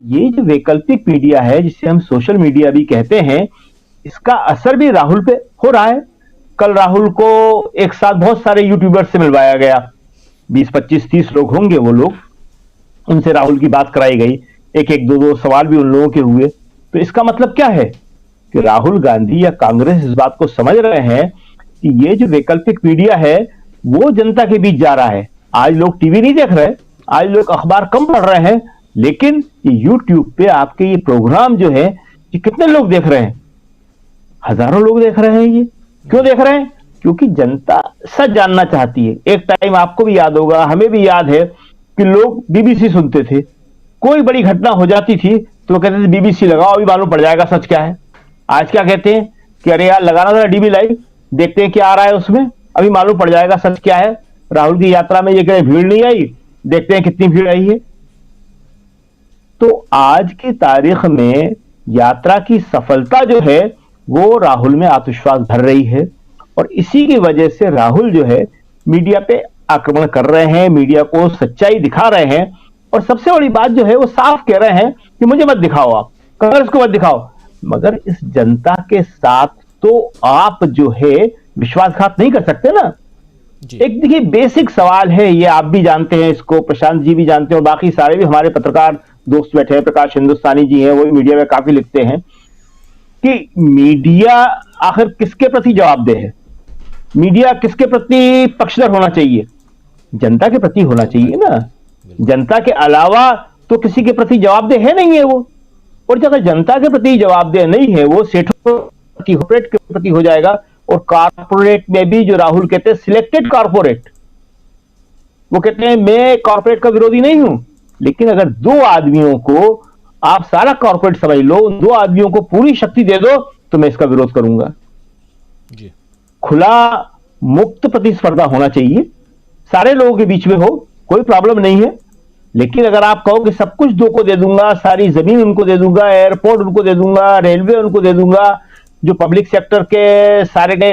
ये जो वैकल्पिक मीडिया है, जिसे हम सोशल मीडिया भी कहते हैं, इसका असर भी राहुल पे हो रहा है। कल राहुल को एक साथ बहुत सारे यूट्यूबर्स से मिलवाया गया, 20, 25, 30 लोग होंगे वो लोग, उनसे राहुल की बात कराई गई, एक एक दो दो सवाल भी उन लोगों के हुए। तो इसका मतलब क्या है कि राहुल गांधी या कांग्रेस इस बात को समझ रहे हैं कि ये जो वैकल्पिक मीडिया है वो जनता के बीच जा रहा है। आज लोग टीवी नहीं देख रहे, आज लोग अखबार कम पढ़ रहे हैं, लेकिन ये यूट्यूब पे आपके ये प्रोग्राम जो है, ये कितने लोग देख रहे हैं? हजारों लोग देख रहे हैं। ये क्यों देख रहे हैं? क्योंकि जनता सच जानना चाहती है। एक टाइम आपको भी याद होगा, हमें भी याद है कि लोग बीबीसी सुनते थे। कोई बड़ी घटना हो जाती थी तो वो कहते थे बीबीसी लगाओ, अभी मालूम पड़ जाएगा सच क्या है। आज क्या कहते हैं कि अरे यार लगाना था डीबी लाइव, देखते हैं क्या आ रहा है उसमें, अभी मालूम पड़ जाएगा सच क्या है। राहुल की यात्रा में ये कहीं भीड़ नहीं आई, देखते हैं कितनी भीड़ आई है। तो आज की तारीख में यात्रा की सफलता जो है वो राहुल में आत्मविश्वास भर रही है, और इसी की वजह से राहुल जो है मीडिया पे आक्रमण कर रहे हैं, मीडिया को सच्चाई दिखा रहे हैं। और सबसे बड़ी बात जो है वो साफ कह रहे हैं कि मुझे मत दिखाओ, आप कांग्रेस को मत दिखाओ, मगर इस जनता के साथ तो आप जो है विश्वासघात नहीं कर सकते ना। एक देखिए बेसिक सवाल है, ये आप भी जानते हैं इसको, प्रशांत जी भी जानते हैं, और बाकी सारे भी हमारे पत्रकार दोस्त बैठे हैं, प्रकाश हिंदुस्तानी जी हैं, वो भी मीडिया में काफी लिखते हैं कि मीडिया आखिर किसके प्रति जवाबदेह है? मीडिया किसके प्रति पक्षधर होना चाहिए? जनता के प्रति होना चाहिए ना। जनता के अलावा तो किसी के प्रति जवाबदेह है नहीं है वो। और अगर जनता के प्रति जवाबदेह नहीं है, वो सेठों कॉर्पोरेट के प्रति हो जाएगा। और कॉर्पोरेट में भी जो राहुल कहते हैं सिलेक्टेड कॉर्पोरेट, वो कहते हैं मैं कॉर्पोरेट का विरोधी नहीं हूं, लेकिन अगर दो आदमियों को आप सारा कॉर्पोरेट समझ लो, उन दो आदमियों को पूरी शक्ति दे दो, तो मैं इसका विरोध करूंगा। खुला मुक्त प्रतिस्पर्धा होना चाहिए, सारे लोगों के बीच में हो, कोई प्रॉब्लम नहीं है। लेकिन अगर आप कहो कि सब कुछ दो को दे दूंगा, सारी जमीन उनको दे दूंगा, एयरपोर्ट उनको दे दूंगा, रेलवे उनको दे दूंगा, जो पब्लिक सेक्टर के सारे के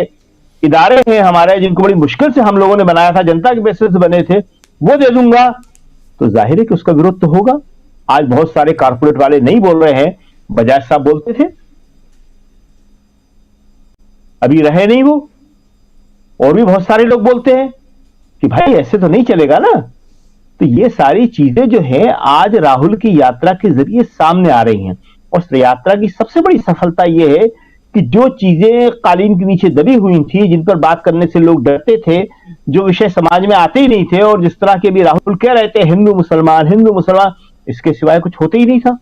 इदारे हैं हमारे, जिनको बड़ी मुश्किल से हम लोगों ने बनाया था, जनता के पैसे से बने थे, वो दे दूंगा, तो जाहिर है कि उसका विरोध तो होगा। आज बहुत सारे कारपोरेट वाले नहीं बोल रहे हैं, बजाज साहब बोलते थे, अभी रहे नहीं वो, और भी बहुत सारे लोग बोलते हैं कि भाई ऐसे तो नहीं चलेगा ना। तो ये सारी चीजें जो है आज राहुल की यात्रा के जरिए सामने आ रही हैं। और यात्रा की सबसे बड़ी सफलता यह है कि जो चीजें कालीन के नीचे दबी हुई थी, जिन पर बात करने से लोग डरते थे, जो विषय समाज में आते ही नहीं थे, और जिस तरह के भी राहुल कह रहे थे हिंदू मुसलमान, इसके सिवाय कुछ होते ही नहीं था।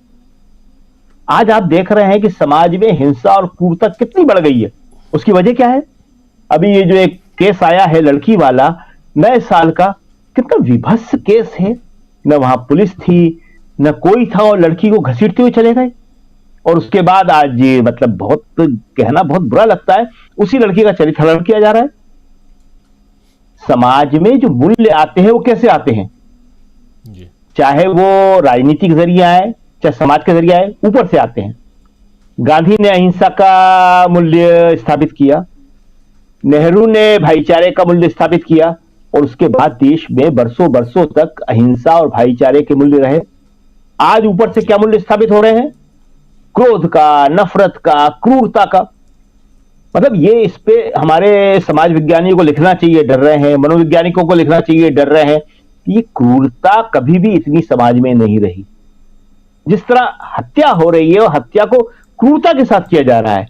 आज आप देख रहे हैं कि समाज में हिंसा और क्रूरता कितनी बढ़ गई है। उसकी वजह क्या है? अभी ये जो एक केस आया है लड़की वाला, नए साल का, कितना विभत्स केस है। न वहां पुलिस थी, न कोई था, और लड़की को घसीटते हुए चले गए। और उसके बाद आज ये मतलब बहुत कहना बहुत बुरा लगता है, उसी लड़की का चरित्र हनन किया जा रहा है। समाज में जो मूल्य आते हैं वो कैसे आते हैं? चाहे वो राजनीतिक जरिए आए, चाहे समाज के जरिए आए, ऊपर से आते हैं। गांधी ने अहिंसा का मूल्य स्थापित किया, नेहरू ने भाईचारे का मूल्य स्थापित किया, और उसके बाद देश में बरसों बरसों तक अहिंसा और भाईचारे के मूल्य रहे। आज ऊपर से क्या मूल्य स्थापित हो रहे हैं? क्रोध का, नफरत का, क्रूरता का। मतलब ये इस पे हमारे समाज विज्ञानियों को लिखना चाहिए, डर रहे हैं, मनोवैज्ञानिकों को लिखना चाहिए, डर रहे हैं। ये क्रूरता कभी भी इतनी समाज में नहीं रही। जिस तरह हत्या हो रही है, और हत्या को क्रूरता के साथ किया जा रहा है,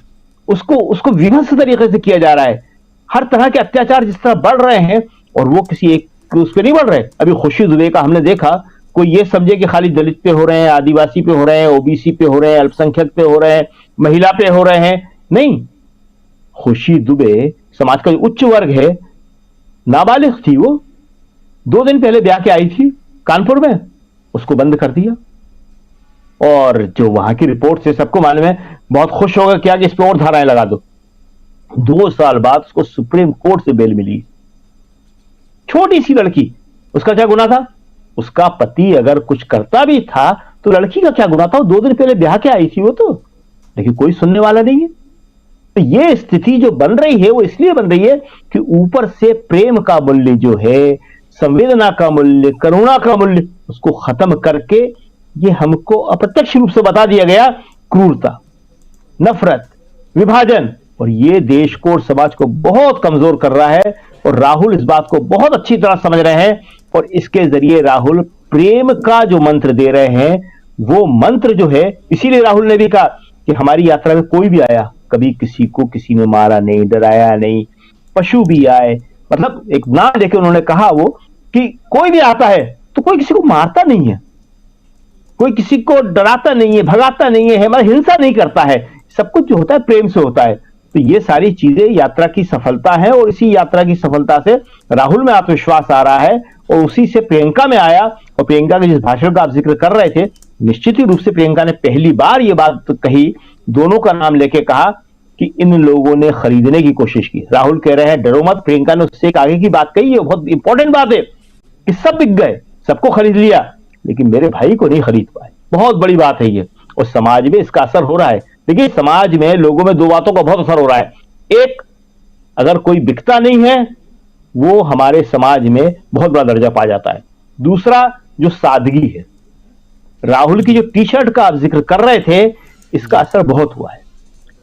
उसको विभत्स तरीके से किया जा रहा है। हर तरह के अत्याचार जिस तरह बढ़ रहे हैं, और वो किसी एक उस पर नहीं बढ़ रहे। अभी खुशी दुबे का हमने देखा, कोई ये समझे कि खाली दलित पे हो रहे हैं, आदिवासी पे हो रहे हैं, ओबीसी पे हो रहे हैं, अल्पसंख्यक पे हो रहे हैं, महिला पे हो रहे हैं, नहीं। खुशी दुबे समाज का उच्च वर्ग है, नाबालिग थी, वो 2 दिन पहले ब्याह के आई थी कानपुर में, उसको बंद कर दिया। और जो वहां की रिपोर्ट से सबको मालूम है, बहुत खुश होगा क्या कि इस पर और धाराएं लगा दो। 2 साल बाद उसको सुप्रीम कोर्ट से बेल मिली। छोटी सी लड़की, उसका क्या गुनाह था? उसका पति अगर कुछ करता भी था तो लड़की का क्या गुनाह था? 2 दिन पहले ब्याह के आई थी वो तो, लेकिन कोई सुनने वाला नहीं है। तो ये स्थिति जो बन रही है वो इसलिए बन रही है कि ऊपर से प्रेम का मूल्य जो है, संवेदना का मूल्य, करुणा का मूल्य, उसको खत्म करके ये हमको अप्रत्यक्ष रूप से बता दिया गया क्रूरता, नफरत, विभाजन, और ये देश को और समाज को बहुत कमजोर कर रहा है। और राहुल इस बात को बहुत अच्छी तरह समझ रहे हैं और इसके जरिए राहुल प्रेम का जो मंत्र दे रहे हैं, वो मंत्र जो है, इसीलिए राहुल ने भी कहा कि हमारी यात्रा में कोई भी आया, कभी किसी को किसी ने मारा नहीं, डराया नहीं, पशु भी आए, मतलब एक नाम लेके उन्होंने कहा वो कि कोई भी आता है तो कोई किसी को मारता नहीं है, कोई किसी को डराता नहीं है, भगाता नहीं है, मतलब हिंसा नहीं करता है, सब कुछ जो होता है प्रेम से होता है। तो ये सारी चीजें यात्रा की सफलता है और इसी यात्रा की सफलता से राहुल में आत्मविश्वास आ रहा है और उसी से प्रियंका में आया। और प्रियंका के जिस भाषण का आप जिक्र कर रहे थे, निश्चित ही रूप से प्रियंका ने पहली बार ये बात कही, दोनों का नाम लेके कहा कि इन लोगों ने खरीदने की कोशिश की। राहुल कह रहे हैं डरो मत, प्रियंका ने उससे एक आगे की बात कही है, बहुत इंपॉर्टेंट बात है कि सब बिक गए, सबको खरीद लिया, लेकिन मेरे भाई को नहीं खरीद पाए। बहुत बड़ी बात है ये, और समाज में इसका असर हो रहा है। देखिए समाज में लोगों में दो बातों का बहुत असर हो रहा है। एक, अगर कोई बिकता नहीं है वो हमारे समाज में बहुत बड़ा दर्जा पा जाता है। दूसरा, जो सादगी है, राहुल की जो टी शर्ट का आप जिक्र कर रहे थे, इसका असर बहुत हुआ है।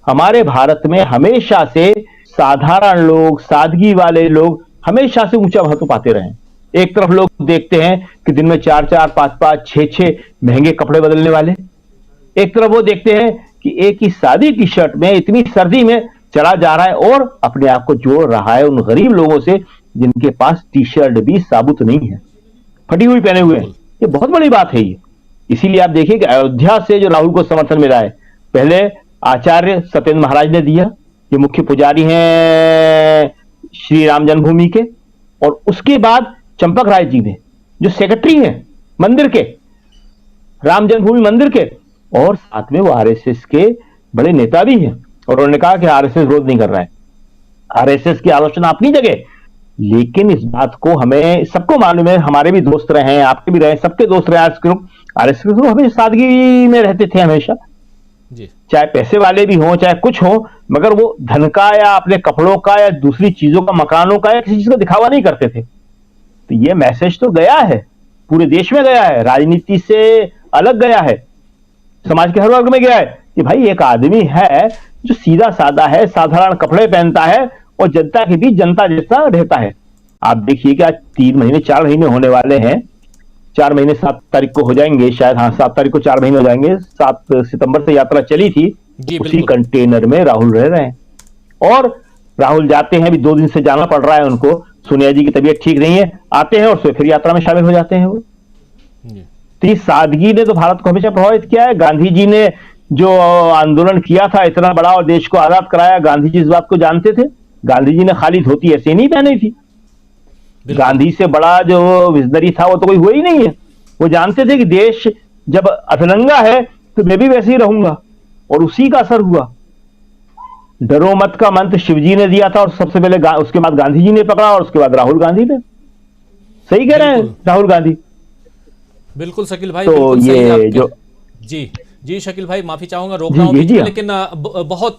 हमारे भारत में हमेशा से साधारण लोग, सादगी वाले लोग हमेशा से ऊंचा महत्व पाते रहे। एक तरफ लोग देखते हैं कि दिन में 4-4, 5-5, 6-6 महंगे कपड़े बदलने वाले, एक तरफ वो देखते हैं कि एक ही सादी टी शर्ट में इतनी सर्दी में चला जा रहा है और अपने आप को जोड़ रहा है उन गरीब लोगों से जिनके पास टी शर्ट भी साबुत नहीं है, फटी हुई पहने हुए हैं। ये बहुत बड़ी बात है ये। इसीलिए आप देखिए कि अयोध्या से जो राहुल को समर्थन मिला है, पहले आचार्य सत्येंद्र महाराज ने दिया, जो मुख्य पुजारी हैं श्री राम जन्मभूमि के, और उसके बाद चंपक राय जी ने, जो सेक्रेटरी हैं मंदिर के, राम जन्मभूमि मंदिर के, और साथ में वो आरएसएस के बड़े नेता भी हैं। और उन्होंने कहा कि आरएसएस विरोध नहीं कर रहा है, आरएसएस की आलोचना अपनी जगह, लेकिन इस बात को हमें सबको मालूम है, हमारे भी दोस्त रहे हैं, आपके भी रहे, सबके दोस्त रहे आरएसएस के लोग हमेशा सादगी में रहते थे हमेशा जी। चाहे पैसे वाले भी हों चाहे कुछ हो, मगर वो धन का या अपने कपड़ों का या दूसरी चीजों का, मकानों का या किसी चीज का दिखावा नहीं करते थे। तो ये मैसेज तो गया है, पूरे देश में गया है, राजनीति से अलग गया है, समाज के हर वर्ग में गया है कि भाई एक आदमी है जो सीधा साधा है, साधारण कपड़े पहनता है और जनता के बीच जनता जैसा रहता है। आप देखिए कि आज 3 महीने 4 महीने होने वाले हैं, 4 महीने 7 तारीख को हो जाएंगे शायद, हाँ 7 तारीख को 4 महीने हो जाएंगे। 7 सितंबर से यात्रा चली थी, उसी कंटेनर में राहुल रह रहे हैं और राहुल जाते हैं, अभी 2 दिन से जाना पड़ रहा है उनको, सोनिया जी की तबीयत ठीक नहीं है, आते हैं और फिर यात्रा में शामिल हो जाते हैं वो। तो इस सादगी ने तो भारत को हमेशा प्रभावित किया है। गांधी जी ने जो आंदोलन किया था इतना बड़ा और देश को आजाद कराया, गांधी जी इस बात को जानते थे। गांधी जी ने खाली धोती ऐसे नहीं पहनी थी, गांधी से बड़ा जो विजनरी था वो तो कोई हुआ ही नहीं है। वो जानते थे कि देश जब अधरंगा है तो मैं भी वैसे ही रहूंगा, और उसी का असर हुआ। डरो मत का मंत्र शिवजी ने दिया था और सबसे पहले उसके बाद गांधी जी ने पकड़ा और उसके बाद राहुल गांधी ने। सही कह रहे हैं राहुल गांधी। बिल्कुल शकील भाई, तो ये जो जी शकील भाई, माफी चाहूंगा रोक रहा हूं, लेकिन बहुत